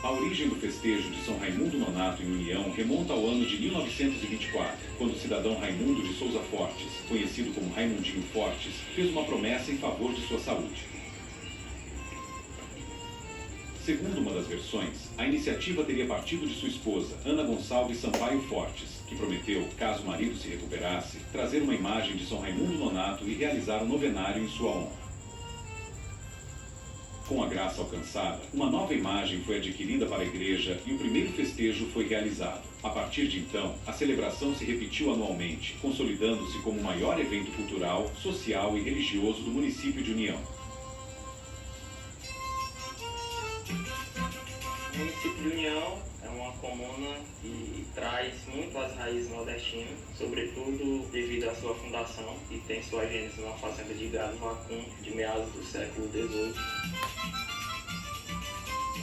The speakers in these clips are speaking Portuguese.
A origem do festejo de São Raimundo Nonato em União remonta ao ano de 1924, quando o cidadão Raimundo de Souza Fortes, conhecido como Raimundinho Fortes, fez uma promessa em favor de sua saúde. Segundo uma das versões, a iniciativa teria partido de sua esposa, Ana Gonçalves Sampaio Fortes, que prometeu, caso o marido se recuperasse, trazer uma imagem de São Raimundo Nonato e realizar um novenário em sua honra. Com a graça alcançada, uma nova imagem foi adquirida para a igreja e o primeiro festejo foi realizado. A partir de então, a celebração se repetiu anualmente, consolidando-se como o maior evento cultural, social e religioso do município de União. O município de União é uma comuna que traz muito as raízes nordestinas, sobretudo devido à sua fundação, que tem sua gênese numa fazenda de gado vacum de meados do século XVIII.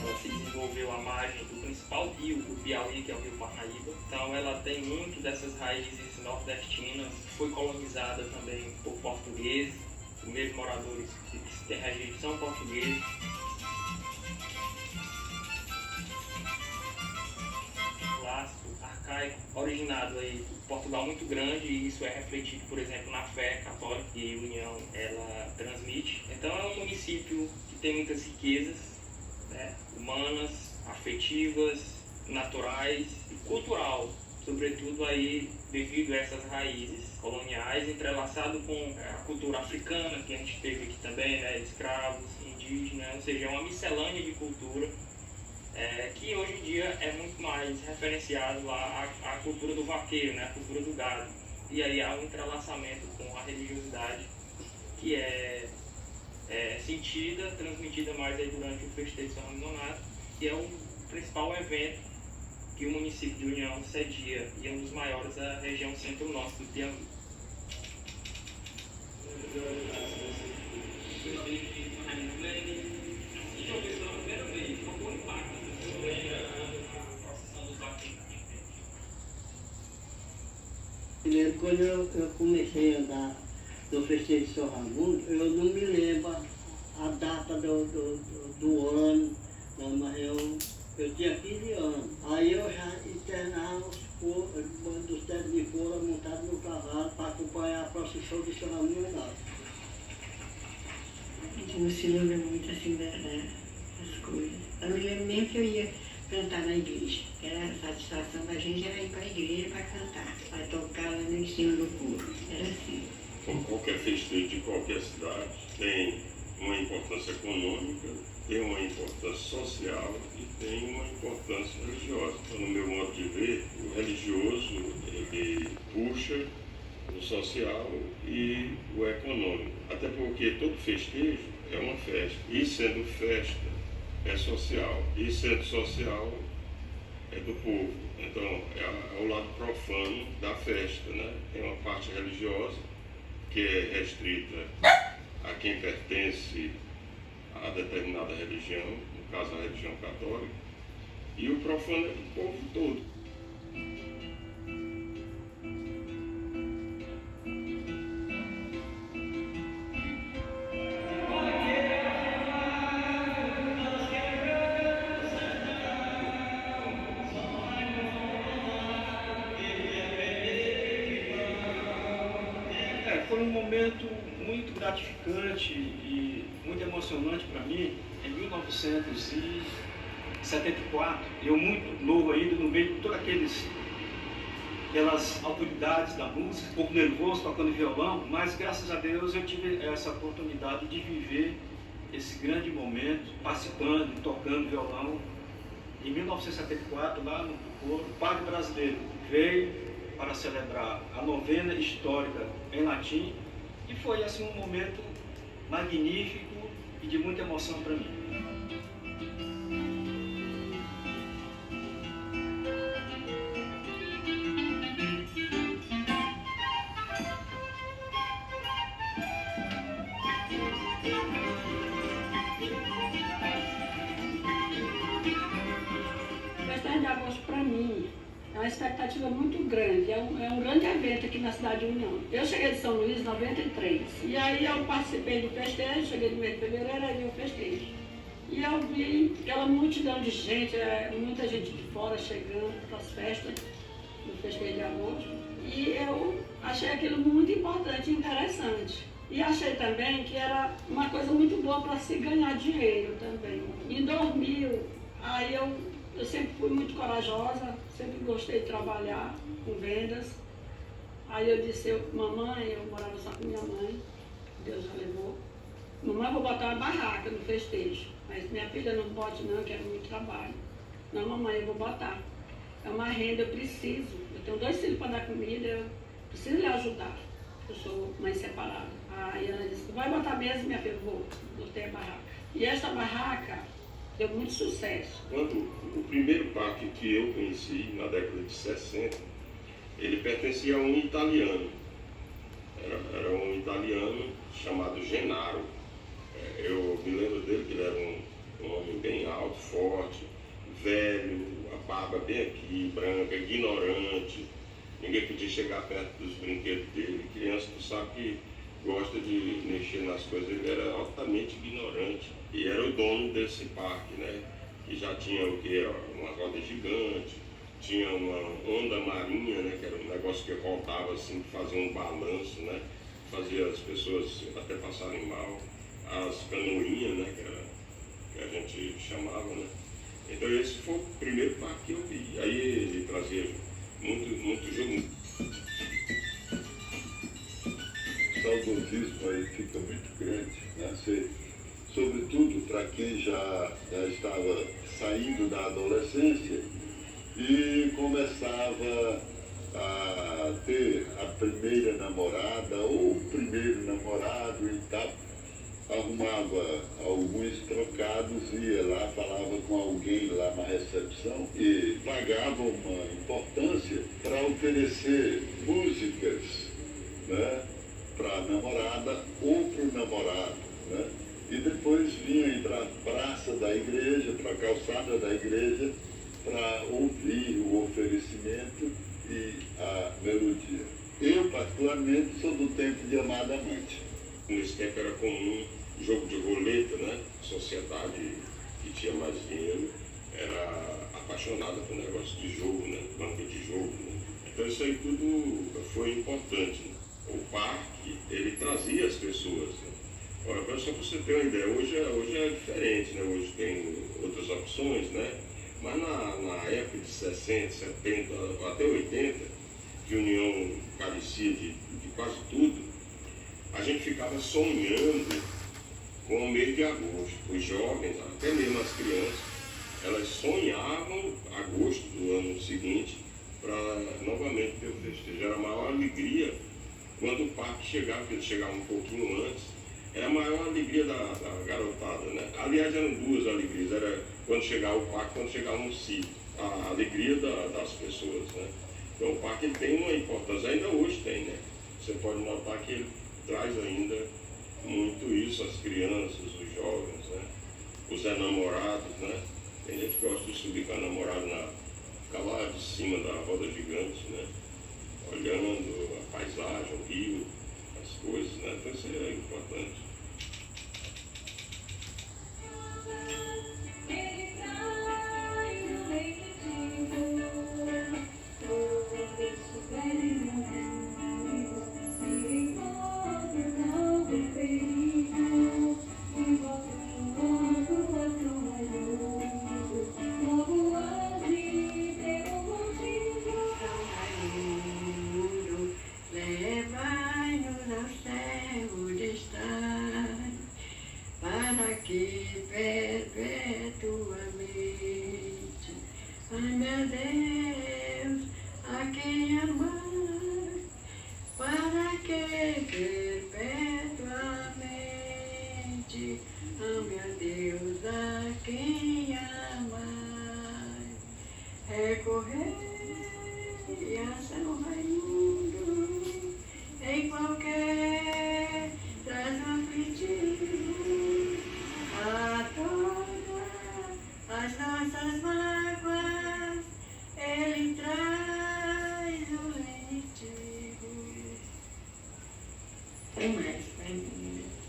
Ela se desenvolveu à margem do principal rio, o Piauí, que é o rio Parnaíba. Então ela tem muito dessas raízes nordestinas. Foi colonizada também por portugueses, os primeiros moradores que têm registro são portugueses. Arcaico, originado aí de Portugal muito grande, e isso é refletido, por exemplo, na fé católica que a União ela transmite. Então é um município que tem muitas riquezas, né, humanas, afetivas, naturais e cultural, sobretudo aí devido a essas raízes coloniais, entrelaçado com a cultura africana que a gente teve aqui também, né, escravos, indígenas, ou seja, é uma miscelânea de cultura. Que hoje em dia é muito mais referenciado à cultura do vaqueiro, né, a cultura do gado. E aí há um entrelaçamento com a religiosidade que é sentida, transmitida mais aí durante o festejo de São Raimundo Nonato, que é o principal evento que o município de União cedia, e é um dos maiores da região centro-norte do Piauí. Primeiro, quando eu comecei a andar no festejo de São Raimundo, eu não me lembro a data do ano, não, mas eu tinha 15 anos. Aí eu já internava os técnicos de fora montados no cavalo para acompanhar a procissão de São Raimundo. A gente não se lembra muito assim das coisas. Eu me lembro mesmo que eu ia cantar na igreja. Era a satisfação da gente era ir para a igreja para cantar, para tocar lá em cima do coro. Era assim. Como qualquer festejo de qualquer cidade, tem uma importância econômica, tem uma importância social e tem uma importância religiosa. Então, no meu modo de ver, o religioso ele puxa o social e o econômico. Até porque todo festejo é uma festa. E sendo festa, é social. E sendo social, é do povo. Então, é o lado profano da festa, né? Tem uma parte religiosa, que é restrita a quem pertence a determinada religião, no caso a religião católica, e o profano é do povo todo. Foi um momento muito gratificante e muito emocionante para mim, em 1974, eu muito novo ainda, no meio de todas aquelas autoridades da música, um pouco nervoso, tocando violão, mas graças a Deus eu tive essa oportunidade de viver esse grande momento, participando, tocando violão. Em 1974, lá no coro, o padre brasileiro veio para celebrar a novena histórica em latim, e foi assim um momento magnífico e de muita emoção para mim. O Festival de Agosto, para mim, é uma expectativa muito grande, é um grande evento aqui na cidade de União. Eu cheguei de São Luís em 93, e aí eu participei do festejo, cheguei no mês de fevereiro, aí eu festejo. E eu vi aquela multidão de gente, muita gente de fora chegando para as festas do festejo de agosto. E eu achei aquilo muito importante e interessante. E achei também que era uma coisa muito boa para se ganhar dinheiro também. Em 2000, aí eu sempre fui muito corajosa, sempre gostei de trabalhar com vendas. Aí eu disse, mamãe, eu morava só com minha mãe, Deus já levou. Mamãe, eu vou botar uma barraca no festejo, mas minha filha não bote não, eu quero muito trabalho. Não, mamãe, eu vou botar. É uma renda, eu preciso. Eu tenho 2 filhos para dar comida, eu preciso lhe ajudar. Eu sou mãe separada. Aí ela disse, vai botar mesmo, minha filha? Eu vou, botei a barraca. E esta barraca deu muito sucesso. Quando o primeiro parque que eu conheci, na década de 60, ele pertencia a um italiano. Era um italiano chamado Genaro. Eu me lembro dele que ele era um homem bem alto, forte, velho, a barba bem aqui, branca, ignorante. Ninguém podia chegar perto dos brinquedos dele. Criança, tu sabe que gosta de mexer nas coisas. Ele era altamente ignorante. E era o dono desse parque, né? Que já tinha o quê? Uma roda gigante, tinha uma onda marinha, né? Que era um negócio que voltava assim, que fazia um balanço, né? Fazia as pessoas até passarem mal. As canoinhas, né? Que a gente chamava, né? Então esse foi o primeiro parque que eu vi. Aí ele trazia muito jogo. O saudosismo aí fica muito grande, né? Sobretudo para quem já estava saindo da adolescência e começava a ter a primeira namorada ou o primeiro namorado e tal, arrumava alguns trocados, ia lá, falava com alguém lá na recepção e pagava uma importância para oferecer músicas, né, para a namorada ou para o namorado, né? E depois vinha para a praça da igreja, para a calçada da igreja, para ouvir o oferecimento e a melodia. Eu, particularmente, sou do tempo de Amada Amante. Nesse tempo era comum jogo de roleta, né? Sociedade que tinha mais dinheiro era apaixonada por negócio de jogo, né? Banco de jogo, né? Então isso aí tudo foi importante, né? O parque, ele trazia as pessoas, né? Olha, só para você ter uma ideia, hoje é diferente, né? Hoje tem outras opções, né? Mas na época de 60, 70, até 80, que a União carecia de quase tudo, a gente ficava sonhando com o mês de agosto. Os jovens, até mesmo as crianças, elas sonhavam agosto do ano seguinte para novamente ter o festejo. Era a maior alegria quando o parque chegava, porque ele chegava um pouquinho antes. Era a maior alegria da garotada, né? Aliás, eram 2 alegrias. Era quando chegava o parque, quando chegava no sítio. A alegria das pessoas, né? Então o parque ele tem uma importância, ainda hoje tem, né? Você pode notar que ele traz ainda muito isso, as crianças, os jovens, né? Os enamorados, né? Tem gente que gosta de subir com a namorada, ficar lá de cima da roda gigante, né? Olhando a paisagem, o rio, as coisas, né? Então isso é importante. Levai-nos ao céu de estar, para que perpetuamente, ai meu Deus, a quem amar, para que perpetuamente, oh meu Deus, a quem amar, recorrer a São Raimundo em qualquer traje aflitivo, a todas as nossas mágoas ele traz o lenitivo. Tem mais,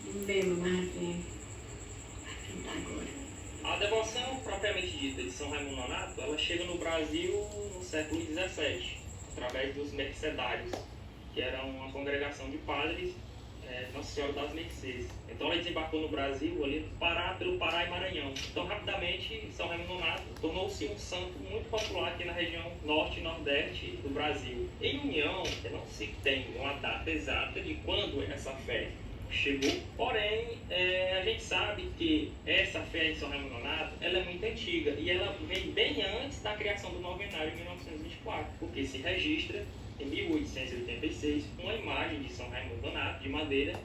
não bebo mais assim, vai cantar agora. São Raimundo Nonato, ela chega no Brasil no século XVII, através dos mercedários, que eram uma congregação de padres, Nossa Senhora das Mercês. Então ela desembarcou no Brasil, ali pelo Pará e Maranhão. Então rapidamente São Raimundo Nonato tornou-se um santo muito popular aqui na região norte e nordeste do Brasil. Em União, não se tem uma data exata de quando essa fé chegou, porém a gente sabe que essa fé de São Raimundo Nonato ela é muito antiga e ela vem bem antes da criação do novenário em 1924, porque se registra em 1886 uma imagem de São Raimundo Nonato de madeira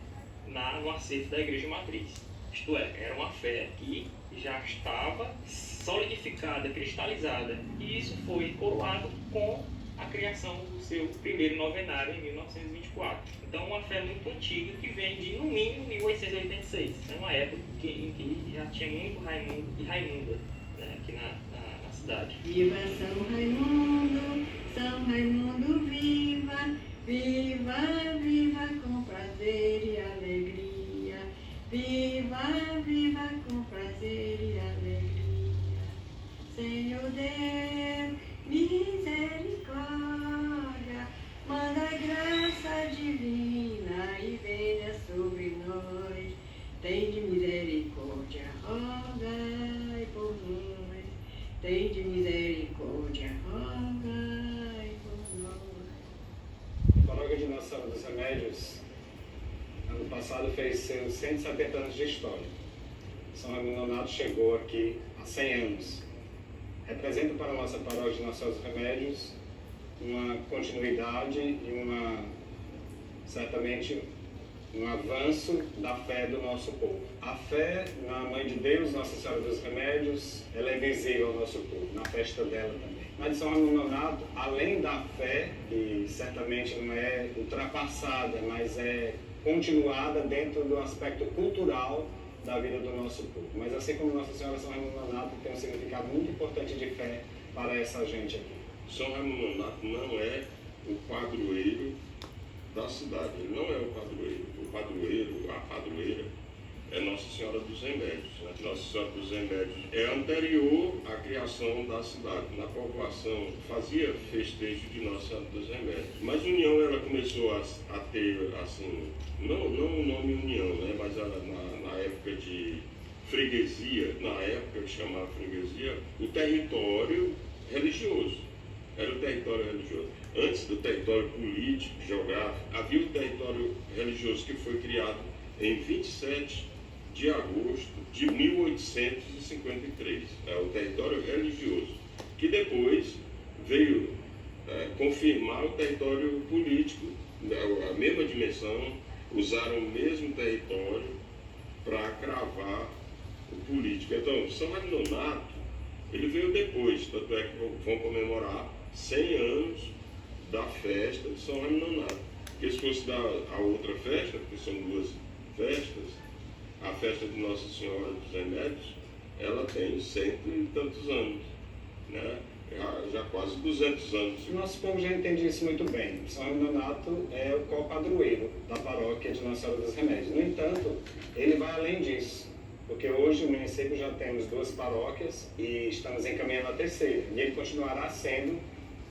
no acervo da Igreja Matriz. Isto é, era uma fé que já estava solidificada, cristalizada, e isso foi coroado com a criação do seu primeiro novenário em 1924. Então, uma fé muito antiga que vem de, no mínimo, 1886. É uma época em que já tinha muito Raimundo e Raimunda, né, aqui na cidade. Viva São Raimundo viva, viva, viva com prazer e alegria. Viva, viva com prazer e alegria. Senhor Deus, misericórdia, manda graça divina e venha sobre nós. Tende misericórdia, rogai por nós. Tende misericórdia, rogai por nós. A Paróquia de Nossa Senhora dos Remédios, ano passado, fez seus 170 anos de história. São Raimundo Nonato chegou aqui há 100 anos. Representa para a nossa Paróquia de Nossa Senhora dos Remédios uma continuidade e certamente um avanço da fé do nosso povo. A fé na Mãe de Deus, Nossa Senhora dos Remédios, ela é visível ao nosso povo, na festa dela também. Mas São Raimundo Nonato, além da fé, que certamente não é ultrapassada, mas é continuada dentro do aspecto cultural da vida do nosso povo. Mas assim como Nossa Senhora, São Raimundo Nonato tem um significado muito importante de fé para essa gente aqui. São Raimundo Nonato não é o padroeiro da cidade, ele não é o padroeiro. O padroeiro, a padroeira, é Nossa Senhora dos Remédios. Né? Nossa Senhora dos Remédios é anterior à criação da cidade. Na população fazia festejo de Nossa Senhora dos Remédios. Mas União, ela começou a ter, assim, não o nome União, né? Mas ela, na época de freguesia, na época que chamava freguesia, o território religioso. Era o território religioso. Antes do território político, geográfico, havia o território religioso que foi criado em 27 de agosto de 1853. É o território religioso, que depois veio confirmar o território político, a mesma dimensão, usaram o mesmo território para cravar o político. Então, São Raimundo Nonato, ele veio depois, tanto é que vão comemorar 100 anos da festa de São Raimundo Nonato. Porque se fosse a outra festa, porque são duas festas, a festa de Nossa Senhora dos Remédios, ela tem 100 e tantos anos, né? Já quase 200 anos. O nosso povo já entende isso muito bem. São Raimundo Nonato é o co-padroeiro da paróquia de Nossa Senhora dos Remédios. No entanto, ele vai além disso, porque hoje no município já temos 2 paróquias e estamos encaminhando a terceira. E ele continuará sendo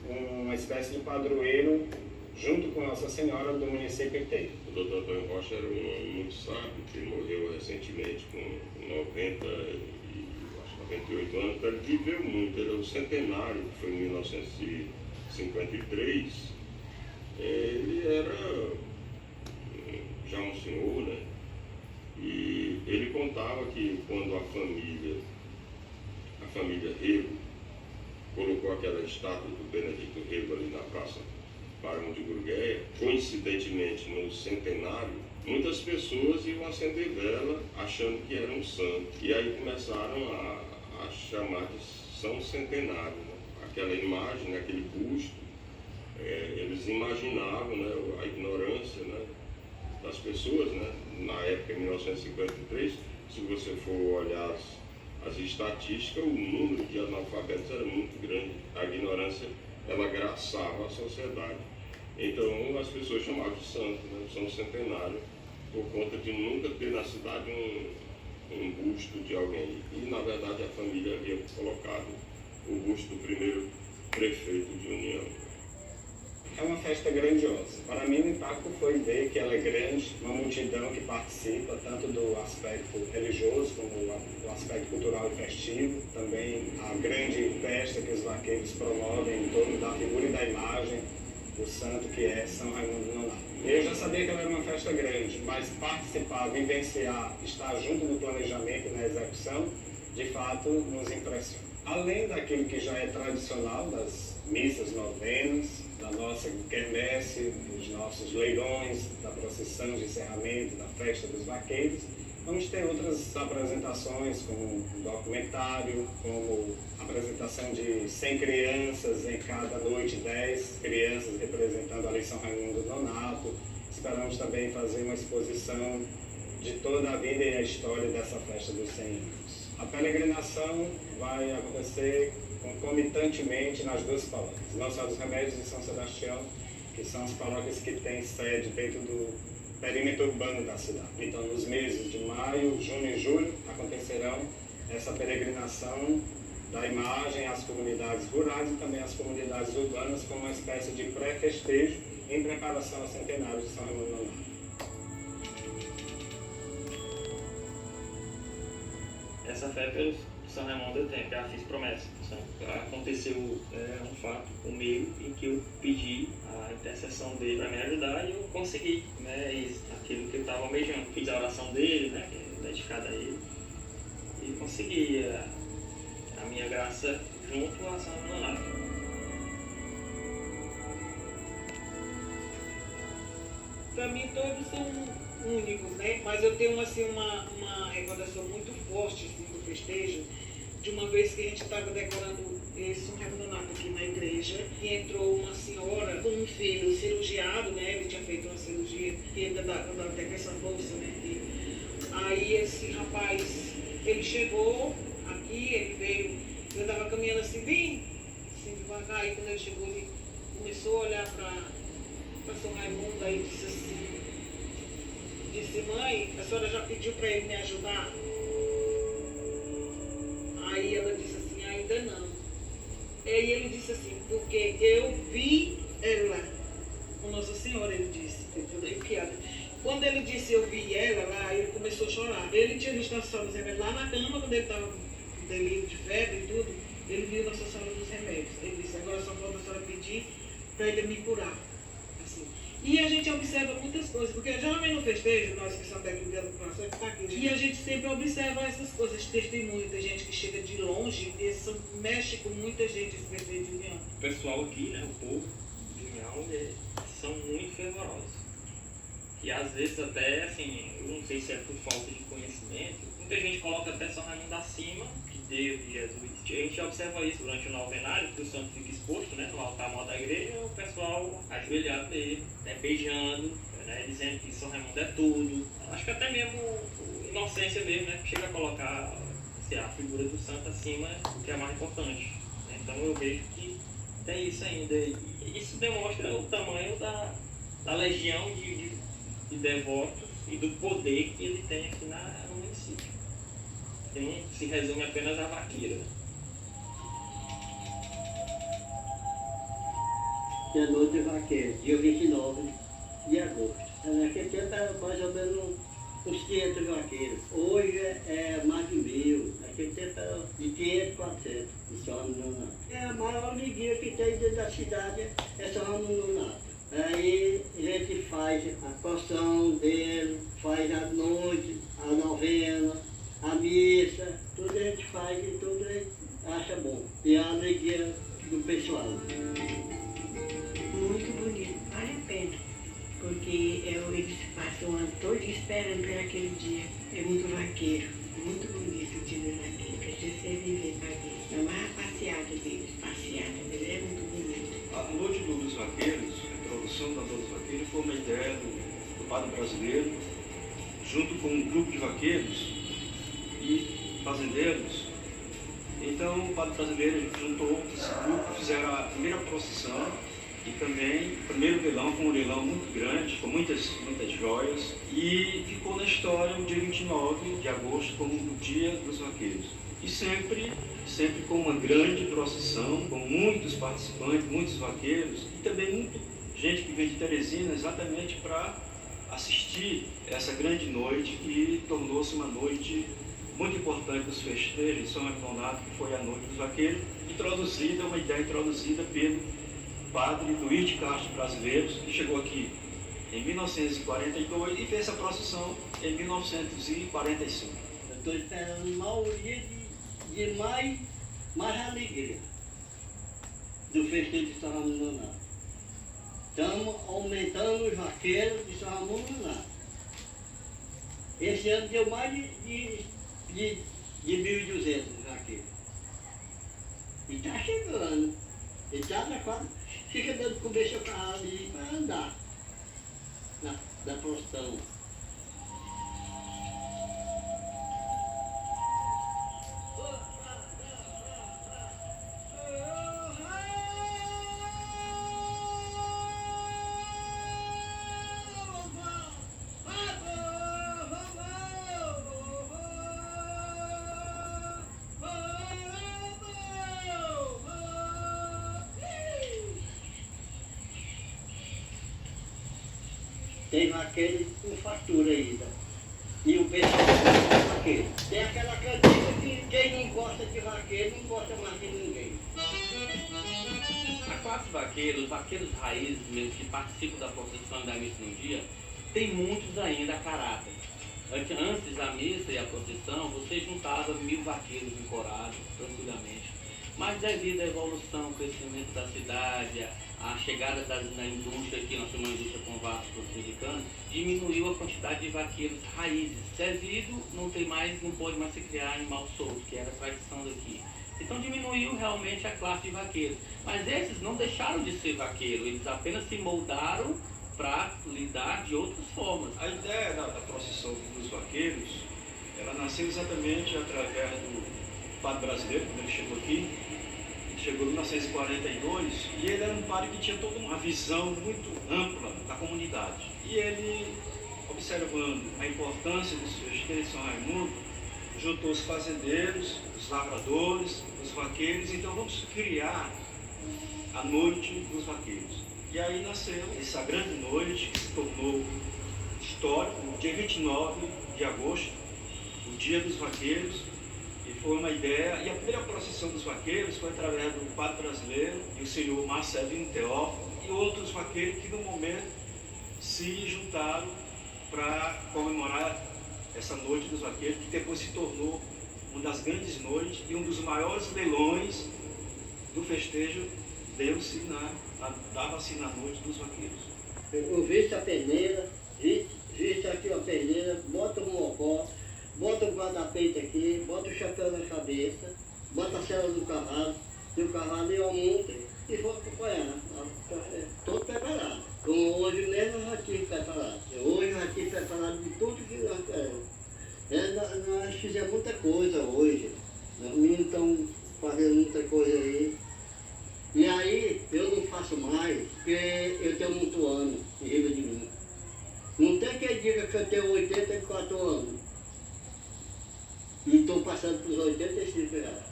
uma espécie de padroeiro junto com Nossa Senhora do município inteiro. O doutor Antônio Rocha era um homem muito sábio, que morreu recentemente com 98 anos, então ele viveu muito. Ele é o centenário, que foi em 1953. Ele era já um senhor, né? E ele contava que quando a família Rego colocou aquela estátua do Benedito Rego ali na Praça Barão de Gurgueia, coincidentemente no centenário, muitas pessoas iam acender vela achando que era um santo. E aí começaram a chamar de São Centenário, né? Aquela imagem, aquele busto, eles imaginavam, né, a ignorância, né, das pessoas, né? Na época, em 1953, se você for olhar as estatísticas, o número de analfabetos era muito grande. A ignorância, ela agraçava a sociedade. Então, as pessoas chamavam de santo, né? São Centenário, por conta de nunca ter na cidade um busto de alguém. E, na verdade, a família havia colocado o busto do primeiro prefeito de União. É uma festa grandiosa. Para mim, o impacto foi ver que ela é grande, uma multidão que participa, tanto do aspecto religioso como do aspecto cultural e festivo. Também a grande festa que os vaqueiros promovem em torno da figura e da imagem do santo que é São Raimundo Nonato. Eu já sabia que ela era uma festa grande, mas participar, vivenciar, estar junto no planejamento e na execução, de fato, nos impressiona. Além daquilo que já é tradicional, das missas novenas, da nossa quermesse, dos nossos leilões, da procissão de encerramento, da festa dos vaqueiros, vamos ter outras apresentações, como um documentário, como a apresentação de 100 crianças, em cada noite 10 crianças representando ali São Raimundo Nonato. Esperamos também fazer uma exposição de toda a vida e a história dessa festa dos 100 anos. A peregrinação vai acontecer concomitantemente nas duas paróquias, Nossa Senhora dos Remédios e São Sebastião, que são as paróquias que têm sede dentro do perímetro urbano da cidade. Então, nos meses de maio, junho e julho, acontecerão essa peregrinação da imagem às comunidades rurais e também às comunidades urbanas, como uma espécie de pré-festejo em preparação ao centenário de São Raimundo Nonato. Essa fé pelo São Raimundo eu tenho, que eu fiz promessa. Aconteceu um fato comigo em que eu pedi a intercessão dele para me ajudar e eu consegui, né, aquilo que eu estava almejando. Fiz a oração dele, né, que é dedicada a ele, e consegui a minha graça junto a São Raimundo Nonato. Para mim todos são únicos, né? Mas eu tenho assim, uma recordação muito forte assim, do festejo, de uma vez que a gente estava decorando São Raimundo Nonato aqui na igreja e entrou uma senhora com um filho cirurgiado, né? Ele tinha feito uma cirurgia e ainda dá até com essa bolsa, né? E aí esse rapaz, ele chegou aqui, ele veio, eu estava caminhando assim, bem assim devagar, e quando ele chegou, ele começou a olhar para São Raimundo, aí disse, mãe, a senhora já pediu para ele me ajudar? Aí ela disse assim, ainda não. Aí ele disse assim, porque eu vi ela com Nossa Senhora, ele disse, toda arrepiada. Quando ele disse eu vi ela lá, ele começou a chorar. Ele tinha visto Nossa Senhora dos Remédios lá na cama, quando ele estava com delírio de febre e tudo, ele viu Nossa Senhora dos Remédios. Ele disse, agora só falta a senhora pedir para ele me curar. Assim. E a gente observa muitas coisas, porque geralmente no festejo, nós que somos daqui do Dia do Coração, está aqui, e a gente sempre observa essas coisas, testemunho, tem gente que chega de longe, isso mexe com muita gente esse festejo de União. O pessoal aqui, né, o povo de União, são muito fervorosos. E às vezes até, assim, eu não sei se é por falta de conhecimento, muita gente coloca até São Raimundo acima de Deus, de Jesus. A gente observa isso durante o novenário, que o santo fica exposto, né, no altar maior da igreja, o pessoal ajoelhado nele, né, beijando, né, dizendo que São Raimundo é tudo. Acho que até mesmo inocência mesmo, né, chega a colocar assim, a figura do santo acima do que é mais importante. Né? Então eu vejo que tem isso ainda. E isso demonstra o tamanho da legião de devotos e do poder que ele tem aqui no município. Que não se resume apenas à vaqueira. Dia noite de vaqueiro, dia 29 de agosto. Naquele tempo era mais ou menos uns 500 vaqueiros. Hoje é mais de 1000. Naquele tempo era de 500, 400 de São Raimundo Nonato. A maior alegria que tem dentro da cidade é São Raimundo Nonato. Aí a gente faz a porção dele, faz a noite, a novena, a missa, tudo a gente faz e tudo a gente acha bom. E a alegria do pessoal. Muito bonito, vale a pena, porque eles passam o ano todo esperando por aquele dia. É muito vaqueiro, muito bonito o dia do vaqueiro, precisa ser viver para ver. É uma passeada deles é muito bonito. A noite dos vaqueiros, a introdução da noite dos vaqueiros foi uma ideia do padre brasileiro, junto com um grupo de vaqueiros e fazendeiros. Então o padre brasileiro juntou esse grupo, fizeram a primeira procissão e também o primeiro leilão, foi um leilão muito grande, com muitas joias, e ficou na história o dia 29 de agosto como o dia dos vaqueiros. E sempre com uma grande procissão, com muitos participantes, muitos vaqueiros e também muita gente que veio de Teresina exatamente para assistir essa grande noite que tornou-se uma noite muito importante dos festejos de São Renato, que foi a Noite dos Vaqueiros, uma ideia introduzida pelo padre Luiz de Castro Brasileiros, que chegou aqui em 1942 e fez essa procissão em 1945. Eu estou esperando maioria de mais alegria do festejo de São Ramon Nonato. Estamos aumentando os vaqueiros de São Ramon Nonato. Esse ano deu mais de 1.200 vaqueiros. E está chegando. E está na quadra, fica dando de comer seu carro ali para andar na procissão. Tem vaqueiro com fartura ainda. E o pessoal gosta de vaqueiro. Tem aquela cantiga que quem não gosta de vaqueiro não gosta mais de ninguém. A classe vaqueira, os vaqueiros raízes mesmo que participam da procissão da missa no dia, tem muitos ainda a caráter. Antes da missa e a procissão, você juntava 1.000 vaqueiros encorados, tranquilamente. Mas devido à evolução, o crescimento da cidade, a chegada da indústria, aqui nós temos uma indústria com vasos frutificanos, diminuiu a quantidade de vaqueiros raízes. Devido, não pode mais se criar animal solto, que era a tradição daqui. Então diminuiu realmente a classe de vaqueiros. Mas esses não deixaram de ser vaqueiros, eles apenas se moldaram para lidar de outras formas. A ideia da procissão dos vaqueiros, ela nasceu exatamente através do padre brasileiro, quando ele chegou aqui. Ele chegou em 1942 e ele era um padre que tinha toda uma visão muito ampla da comunidade. E ele, observando a importância dos festejos de São Raimundo, juntou os fazendeiros, os lavradores, os vaqueiros. Então vamos criar a Noite dos Vaqueiros. E aí nasceu essa grande noite que se tornou histórica, no dia 29 de agosto, o Dia dos Vaqueiros. E foi uma ideia, e a primeira procissão dos vaqueiros foi através do padre brasileiro e o senhor Marcelino Teófilo e outros vaqueiros que no momento se juntaram para comemorar essa Noite dos Vaqueiros, que depois se tornou uma das grandes noites e um dos maiores leilões do festejo dava-se na Noite dos Vaqueiros. Eu visto a peneira, visto aqui a peneira, bota um mocó, bota o guarda-peito aqui, bota o chapéu na cabeça, bota a cela do cavalo, e o cavalo eu monto e vou acompanhar. Todo preparado. Como hoje mesmo eu já estive preparado. Hoje eu já estive preparado de tudo que nós queremos. Nós fizemos muita coisa hoje. Os meninos estão fazendo muita coisa aí. E aí eu não faço mais, porque eu tenho muito ano em riba de mim. Não tem quem diga que eu tenho 84 anos. E estou passando para os 85 anos.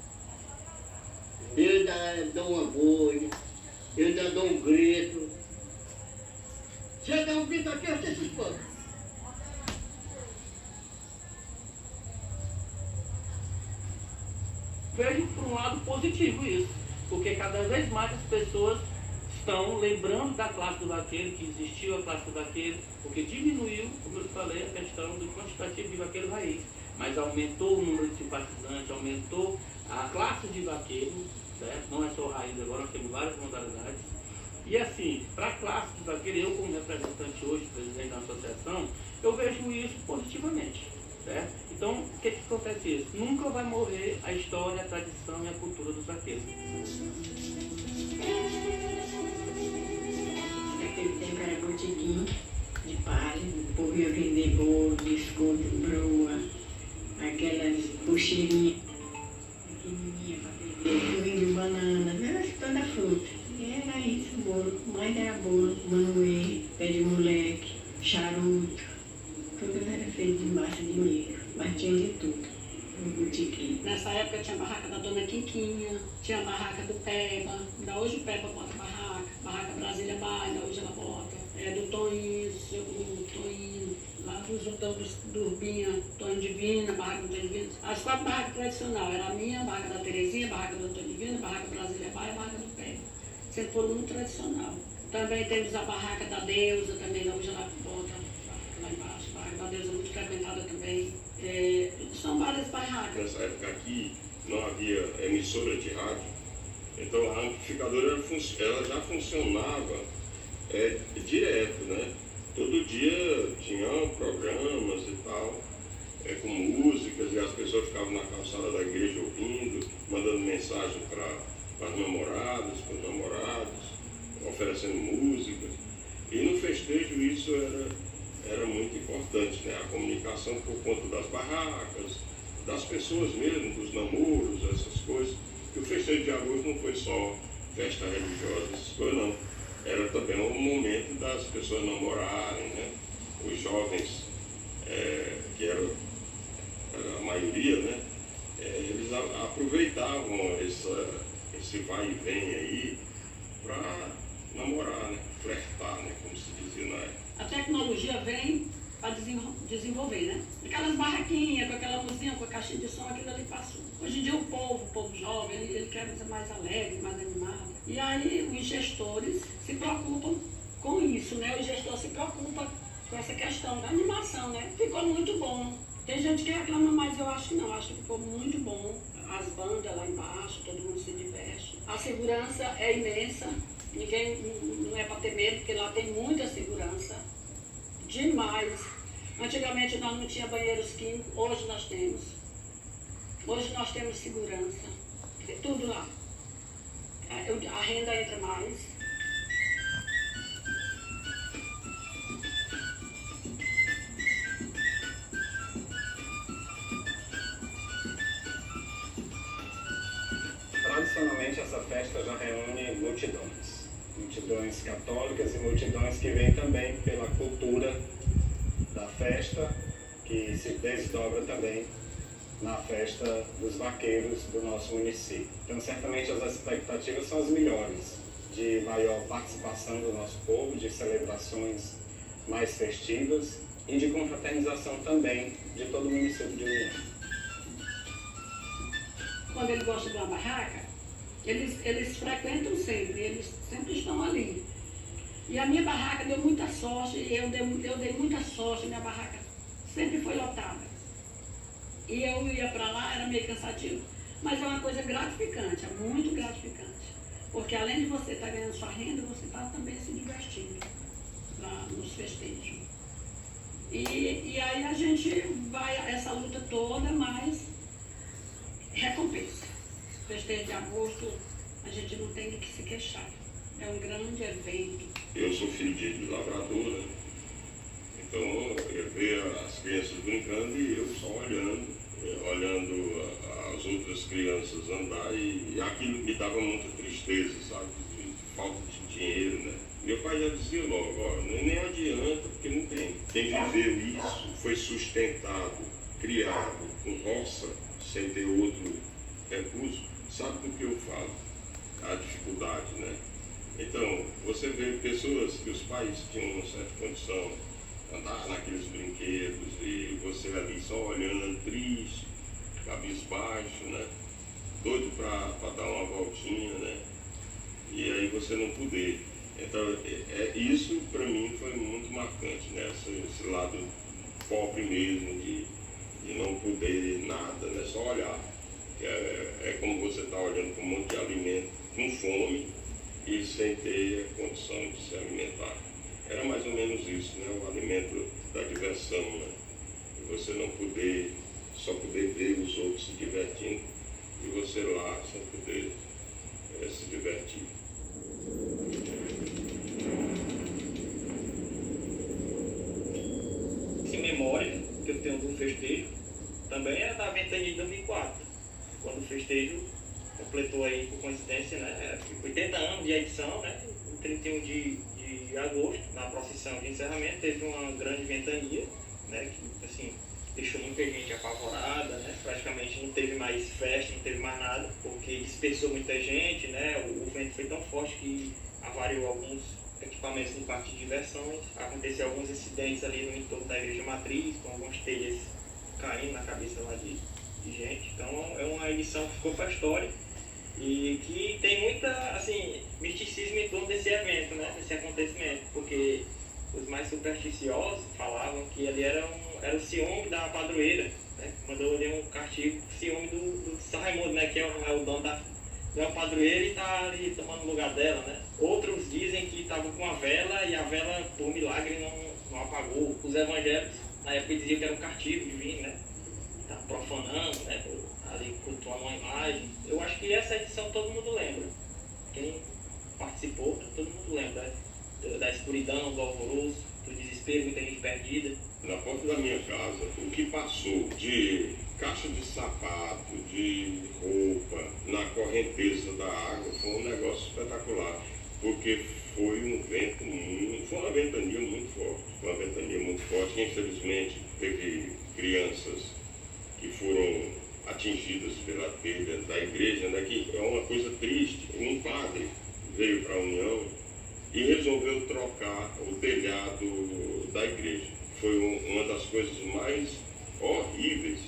Eu ainda dou uma boi, eu ainda dou um grito. Se eu der um grito aqui, eu sei se espanta. Vejo por um lado positivo isso, porque cada vez mais as pessoas estão lembrando da classe do vaqueiro, que existiu a classe do vaqueiro, porque diminuiu, como eu falei, a questão do quantitativo de vaqueiro raiz, mas aumentou o número de simpatizantes, aumentou a classe de vaqueiros, certo? Não é só raiz agora, nós temos várias modalidades. E assim, para a classe de vaqueiro, eu como representante hoje, presidente da associação, eu vejo isso positivamente. Certo? Então, o que acontece isso? Nunca vai morrer a história, a tradição e a cultura dos vaqueiros. Naquele tempo era botiquim de palha, o povo ia vender bolo, biscoito, broa, aquelas puxeirinhas pequenininhas para vender, vinho, banana, toda fruta. E era isso, bolo, mais era bolo, manoê, pé de moleque, charuto. Tudo era feito de massa de milho, mas tinha de tudo. No botiquim Tiquinho. Nessa época tinha a barraca da Dona Quiquinha, tinha a barraca do Peba, ainda hoje o Peba bota barraca Brasília Bar, ainda hoje ela bota. Do Toninho, do Toninho, lá do Urbinha, Toninho Divina, barraca do Toninho Divina. As 4 barracas tradicionais, era a minha, a barraca da Terezinha, a barraca do Toninho Divina, a barraca Brasília Bar e a barraca do Peba. Sempre foram muito tradicional. Também temos a barraca da Deusa, também hoje ela bota lá embaixo, a barraca da Deusa muito frequentada também. São várias barracas. Nessa época aqui não havia emissora de rádio, então a amplificadora ela já funcionava direto, né? Todo dia tinha programas e tal, com músicas, e as pessoas ficavam na calçada da igreja ouvindo, mandando mensagem para as namoradas, para os namorados, oferecendo músicas. E no festejo isso era muito importante, né? A comunicação por conta das barracas, das pessoas mesmo, dos namoros, essas coisas. E o festejo de agosto não foi só festa religiosa, essas coisas não. Era também um momento das pessoas namorarem, né? Os jovens, que era a maioria, né? Eles aproveitavam esse vai e vem aí para namorar, né? Flertar, né? Como se dizia na época. A tecnologia vem para desenvolver, né? Aquelas barraquinhas, com aquela luzinha, com a caixinha de som, aquilo ali passou. Hoje em dia o povo jovem, ele quer coisa mais alegre, mais animada. E aí os gestores se preocupam com isso, né? O gestor se preocupa com essa questão da animação, né? Ficou muito bom. Tem gente que reclama, mas eu acho que não. Acho que ficou muito bom. As bandas lá embaixo, todo mundo se diverte. A segurança é imensa. Ninguém não é para ter medo, porque lá tem muita segurança. Demais. Antigamente nós não tínhamos banheiros químicos, hoje nós temos. Hoje nós temos segurança. Tem tudo lá. A renda entra mais. Tradicionalmente essa festa já reúne multidões. Multidões católicas e multidões que vêm também pela cultura da festa, que se desdobra também na festa dos vaqueiros do nosso município. Então, certamente as expectativas são as melhores, de maior participação do nosso povo, de celebrações mais festivas e de confraternização também de todo o município de União. Quando ele gosta de uma barraca, eles frequentam sempre, eles sempre estão ali. E a minha barraca deu muita sorte, eu dei muita sorte, minha barraca sempre foi lotada. E eu ia para lá, era meio cansativo. Mas é uma coisa gratificante, é muito gratificante. Porque além de você estar ganhando sua renda, você está também se divertindo lá nos festejos. E aí a gente vai essa luta toda, mas recompensa. Festejo de agosto, a gente não tem de que se queixar. É um grande evento. Eu sou filho de lavrador, né? Então eu vejo as crianças brincando e eu só olhando as outras crianças andar e aquilo me dava muita tristeza, sabe? De falta de dinheiro, né? Meu pai já dizia logo, ó, nem adianta, porque não tem. Quem viveu isso foi sustentado, criado com roça, sem ter outro recurso, sabe do que eu falo? A dificuldade, né? Então, você vê pessoas que os pais tinham uma certa condição, andar naqueles brinquedos e você ali só olhando triste, cabisbaixo, né? Doido para dar uma voltinha, né? E aí você não poder. Então, isso para mim foi muito marcante, né? Esse lado pobre mesmo, de não poder nada, né? Só olhar. É como você está olhando para um monte de alimento com fome e sem ter a condição de se alimentar. Era mais ou menos isso, né? O alimento da diversão, né? E você não poder, só poder ver os outros se divertindo e você lá sem poder se divertir. Essa memória que eu tenho do festejo também é da Ventania de 2004, quando o festejo completou aí, por coincidência, né, 80 anos de edição, né, em 31 de agosto, na procissão de encerramento, teve uma grande ventania, né, que assim, deixou muito muita gente apavorada, né? Praticamente não teve mais festa, não teve mais nada, porque dispersou muita gente, né? O vento foi tão forte que avariou alguns equipamentos no parque de diversões. Aconteceu alguns incidentes ali no entorno da igreja matriz, com algumas telhas caindo na cabeça lá de gente. Então é uma edição que ficou para a história e que tem muita, assim, misticismo em torno desse evento, né? Desse acontecimento, porque os mais supersticiosos falavam que ali era o ciúme da padroeira, né? Mandou ali um castigo, ciúme do São Raimundo, né? Que é o dono da padroeira e tá ali tomando o lugar dela, né? Outros dizem que estavam com a vela e a vela, por milagre, não apagou. Os evangélicos, na época, diziam que era um castigo divino, né? Tá profanando, né? Ali cultuando uma imagem. Eu acho que essa edição todo mundo lembra. Quem participou, todo mundo lembra, né? Da escuridão, do alvoroço, do desespero, muita gente perdida. Na porta da minha casa, o que passou de caixa de sapato, de roupa, na correnteza da água, foi um negócio espetacular, porque foi uma ventania muito forte. Foi uma ventania muito forte. Infelizmente, teve crianças que foram atingidas pela telha da igreja, né, que é uma coisa triste. Um padre veio para a União e resolveu trocar o telhado da igreja. Foi uma das coisas mais horríveis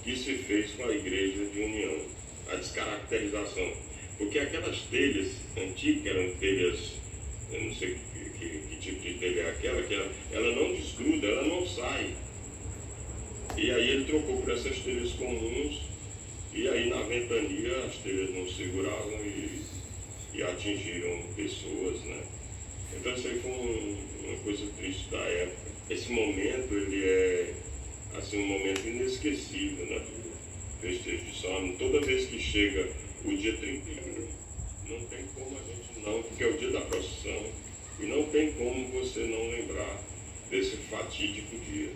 que se fez com a igreja de União, a descaracterização. Porque aquelas telhas antigas, eram telhas, eu não sei que tipo de telha é aquela, que ela não desgruda, ela não sai. E aí ele trocou por essas telhas comuns, e aí na ventania as telhas não seguravam e atingiram pessoas, né? Então isso aí foi uma coisa triste da época. Esse momento, ele é assim, um momento inesquecível, né? Do festejo de São Raimundo. Toda vez que chega o dia 31, não tem como a gente não, porque é o dia da procissão, e não tem como você não lembrar desse fatídico dia.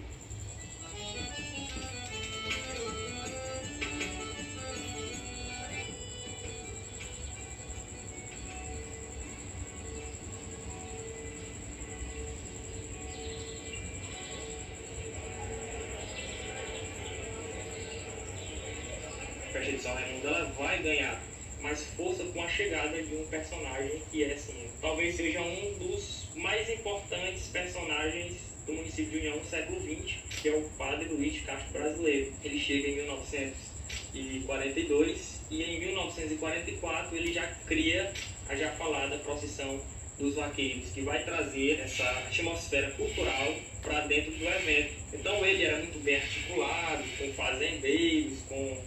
A festa de São Raimundo, ela vai ganhar mais força com a chegada de um personagem que é, assim, talvez seja um dos mais importantes personagens do município de União do século XX, que é o padre Luiz de Castro Brasileiro. Ele chega em 1942 e em 1944 ele já cria a já falada procissão dos vaqueiros, que vai trazer essa atmosfera cultural para dentro do evento. Então ele era muito bem articulado, com fazendeiros, com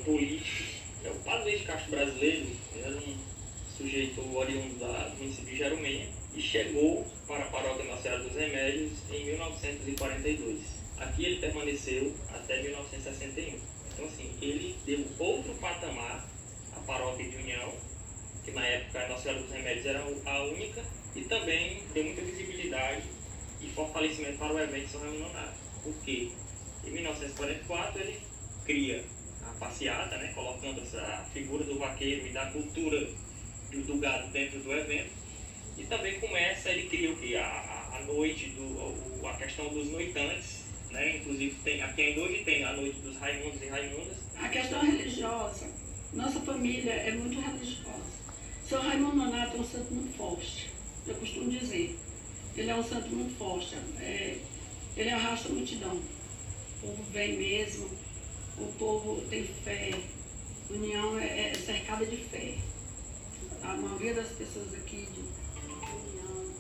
políticos. O padre Luiz de Castro Brasileiro era um sujeito oriundo do município de Jerumenha e chegou para a paróquia Nossa Senhora dos Remédios em 1942. Aqui ele permaneceu até 1961. Então, assim, ele deu outro patamar à paróquia de União, que na época a Nossa Senhora dos Remédios era a única, e também deu muita visibilidade e fortalecimento para o evento de São Raimundo Nonato. Porque em 1944 ele cria a passeata, né, colocando essa figura do vaqueiro e da cultura do gado dentro do evento. E também começa, ele cria o quê? A noite, a questão dos noitantes, né? Inclusive aqui ainda hoje tem a noite dos Raimundos e Raimundas. A questão religiosa, nossa família é muito religiosa. São Raimundo Nonato é um santo muito forte, eu costumo dizer. Ele é um santo muito forte, ele arrasta a multidão. O povo vem mesmo, o povo tem fé, União é cercada de fé. A maioria das pessoas aqui de União,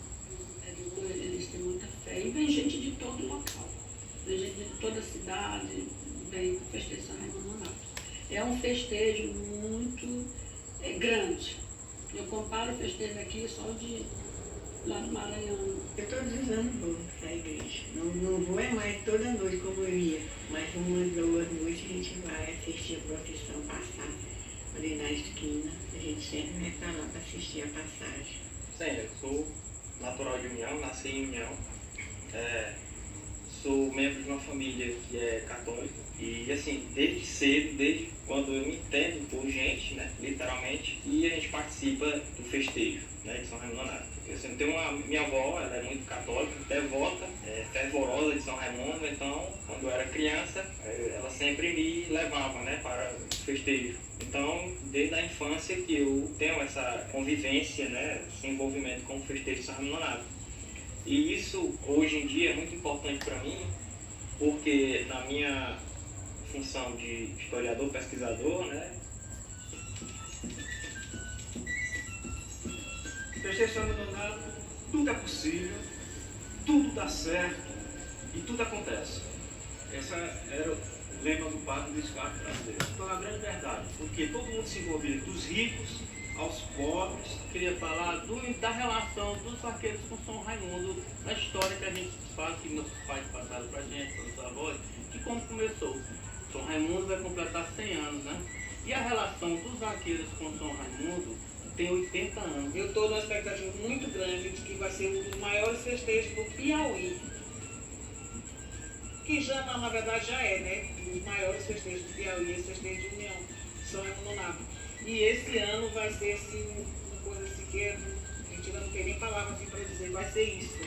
eles têm muita fé. E vem gente de todo local, vem gente de toda a cidade, vem festejar São Raimundo Nonato. É um festejo muito grande. Eu comparo o festejo aqui só de lá do Maranhão. Eu todos os anos vou para a igreja. Não vou mais toda noite como eu ia, mas uma, duas noites a gente vai assistir a procissão passar ali na esquina. A gente sempre vai para lá para assistir a passagem. Sim, eu sou natural de União, nasci em União. Sou membro de uma família que é católica. E assim, desde cedo, desde quando eu me entendo por gente, né, literalmente, e a gente participa do festejo, né, de São Raimundo Nonato. Assim, minha avó, ela é muito católica, devota, fervorosa de São Raimundo, então quando eu era criança, ela sempre me levava, né, para o festejo. Então, desde a infância que eu tenho essa convivência, né, esse envolvimento com o festejo de São Raimundo Nonato. E isso, hoje em dia, é muito importante para mim, porque na minha função de historiador, pesquisador, né, Festejo de São Raimundo Nonato, tudo é possível, tudo dá certo e tudo acontece. Esse era o lema do Padre Luiz Carlos brasileiro. Então é uma grande verdade, porque todo mundo se envolvia, dos ricos aos pobres. Queria falar da relação dos vaqueiros com São Raimundo, da história que a gente fala, que nossos pais passaram pra gente, para os avós, de como começou. São Raimundo vai completar 100 anos, né? E a relação dos vaqueiros com São Raimundo tem 80 anos. Eu estou numa expectativa muito grande de que vai ser um dos maiores festejos do Piauí. Que já, na verdade, já é, né? Um dos maiores festejos do Piauí, esse festejo de união, São Raimundo Nonato. E esse ano vai ser assim, uma coisa assim que a gente não tem nem palavras assim para dizer, vai ser isso.